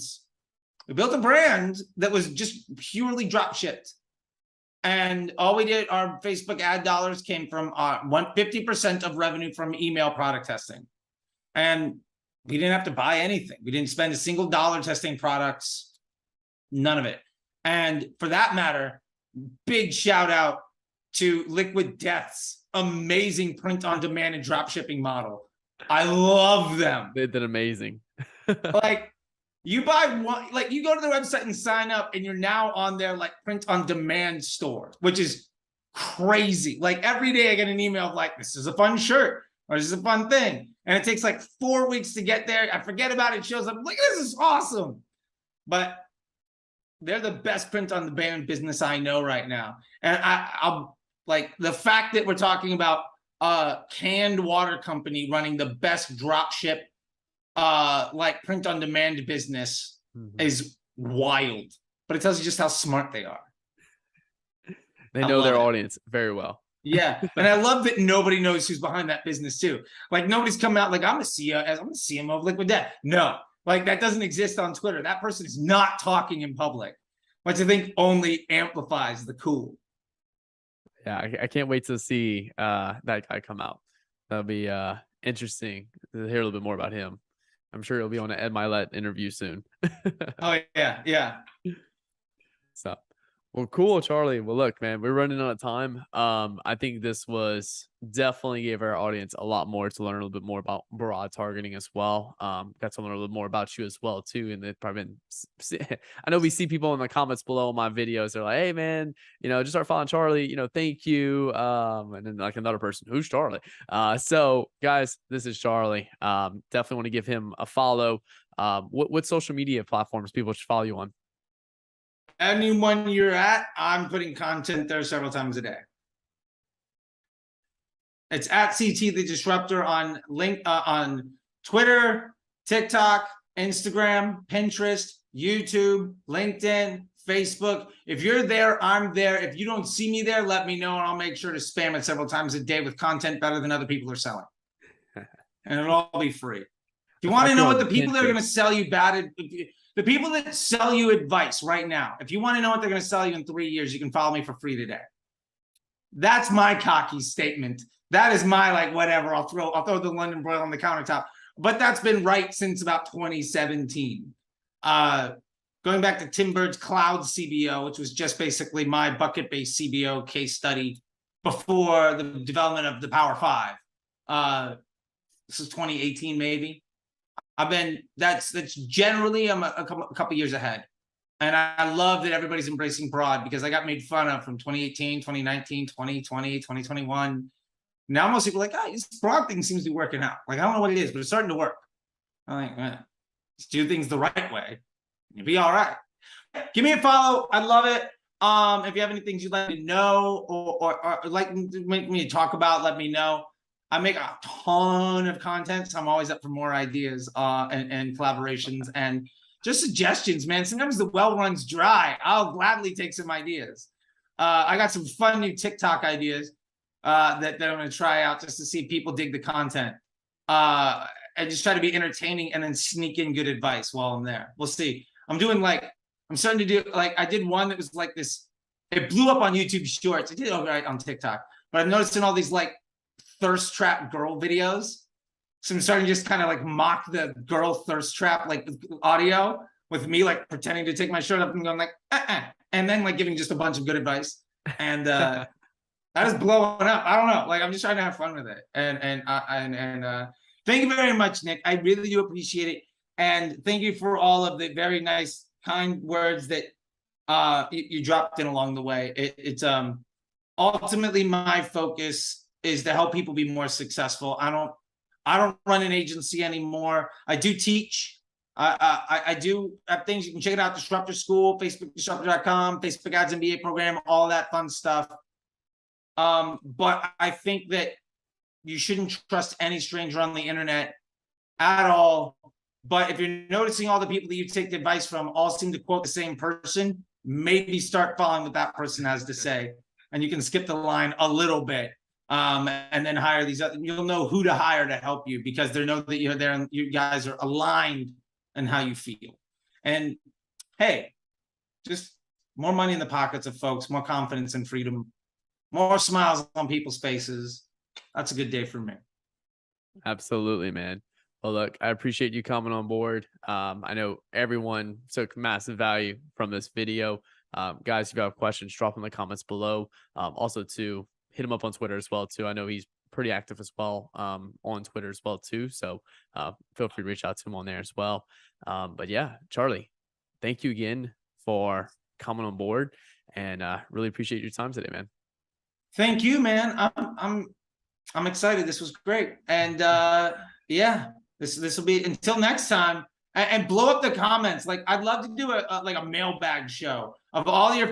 we built a brand that was just purely drop shipped. And all we did, our Facebook ad dollars came from 50% of revenue from email product testing. And we didn't have to buy anything. We didn't spend a single dollar testing products, none of it. And for that matter, big shout out to Liquid Death's amazing print on demand and drop shipping model. I love them. They did amazing. Like, you buy one, like you go to their website and sign up, and you're now on their like print on demand store, which is crazy. Like every day I get an email of like, this is a fun shirt or this is a fun thing. And it takes like 4 weeks to get there. I forget about it. It shows up. I'm like, this is awesome. But they're the best print on demand business I know right now. And I'll like the fact that we're talking about a canned water company running the best drop ship like print on demand business is wild, but it tells you just how smart they are. They know their audience very well. Yeah, and I love that nobody knows who's behind that business too. Like nobody's come out like I'm a CMO of Liquid Death. No, like that doesn't exist on Twitter. That person is not talking in public, which I think only amplifies the cool. Yeah, I can't wait to see that guy come out. That'll be interesting to hear a little bit more about him. I'm sure he'll be on an Ed Milet interview soon. Oh yeah. So, well, cool, Charlie. Well, look, man, we're running out of time. I think this was definitely gave our audience a lot more to learn a little bit more about broad targeting as well. Got to learn a little bit more about you as well too. And they've probably been, I know we see people in the comments below my videos. They're like, hey man, just start following Charlie, thank you. And then like another person, who's Charlie? So guys, this is Charlie. Definitely want to give him a follow. What social media platforms people should follow you on? Anyone you're at, I'm putting content there several times a day. It's at CT the Disruptor on on Twitter, TikTok, Instagram, Pinterest, YouTube, LinkedIn, Facebook. If you're there, I'm there. If you don't see me there, let me know, and I'll make sure to spam it several times a day with content better than other people are selling. And it'll all be free. If you want to know what the people that are going to sell you the people that sell you advice right now, if you want to know what they're going to sell you in 3 years, you can follow me for free today. That's my cocky statement. That is my like whatever. I'll throw the London broil on the countertop. But that's been right since about 2017. Going back to Tim Bird's Cloud CBO, which was just basically my bucket-based CBO case study before the development of the Power 5. This is 2018 maybe. That's generally I'm a couple years ahead. And I love that everybody's embracing broad, because I got made fun of from 2018, 2019, 2020, 2021. Now most people are like, this broad thing seems to be working out. Like, I don't know what it is, but it's starting to work. I'm like, just do things the right way. You'll be all right. Give me a follow. I love it. If you have any things you'd like to know or like make me talk about, let me know. I make a ton of content, so I'm always up for more ideas and collaborations and just suggestions, man. Sometimes the well runs dry. I'll gladly take some ideas. I got some fun new TikTok ideas that I'm going to try out just to see if people dig the content. And just try to be entertaining and then sneak in good advice while I'm there. We'll see. I'm starting to do, like, I did one that was like this. It blew up on YouTube Shorts. It did all right on TikTok. But I've noticed in all these, like, thirst trap girl videos. So I'm starting to just kind of like mock the girl thirst trap, like audio with me like pretending to take my shirt up and going like, and then like giving just a bunch of good advice. And that is blowing up. I don't know. Like, I'm just trying to have fun with it. And thank you very much, Nick. I really do appreciate it. And thank you for all of the very nice, kind words that you dropped in along the way. It's ultimately my focus is to help people be more successful. I don't run an agency anymore. I do teach. I do have things. You can check it out. Disruptor School, FacebookDisruptor.com, Facebook Ads MBA program, all that fun stuff. But I think that you shouldn't trust any stranger on the internet at all. But if you're noticing all the people that you take the advice from all seem to quote the same person, maybe start following what that person has to say. And you can skip the line a little bit, and then hire these other, you'll know who to hire to help you, because they know that you're there and you guys are aligned in how you feel. And hey, just more money in the pockets of folks, more confidence and freedom, more smiles on people's faces. That's a good day for me. Absolutely, man. Well, look, I appreciate you coming on board. I know everyone took massive value from this video. Guys, if you have questions, drop in the comments below. Also, to hit him up on Twitter as well, too. I know he's pretty active as well, on Twitter as well, too. So feel free to reach out to him on there as well. But yeah, Charlie, thank you again for coming on board, and really appreciate your time today, man. Thank you, man. I'm excited. This was great. And yeah, this will be until next time. And blow up the comments. Like, I'd love to do a mailbag show of all your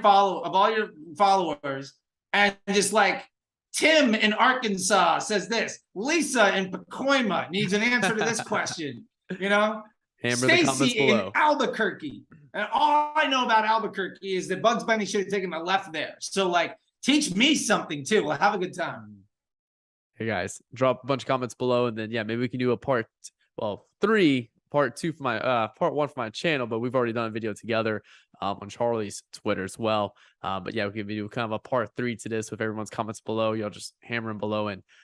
followers, and just like, Tim in Arkansas says this, Lisa in Pacoima needs an answer to this question. You know, Stacy in Albuquerque, and all I know about Albuquerque is that Bugs Bunny should have taken a left there. So like, teach me something too. We'll have a good time. Hey guys, drop a bunch of comments below, and then yeah, maybe we can do a part 3, part 2 for my part 1 for my channel, but we've already done a video together on Charlie's Twitter as well. But yeah, we can do kind of a part 3 to this with everyone's comments below. Y'all just hammer them below, and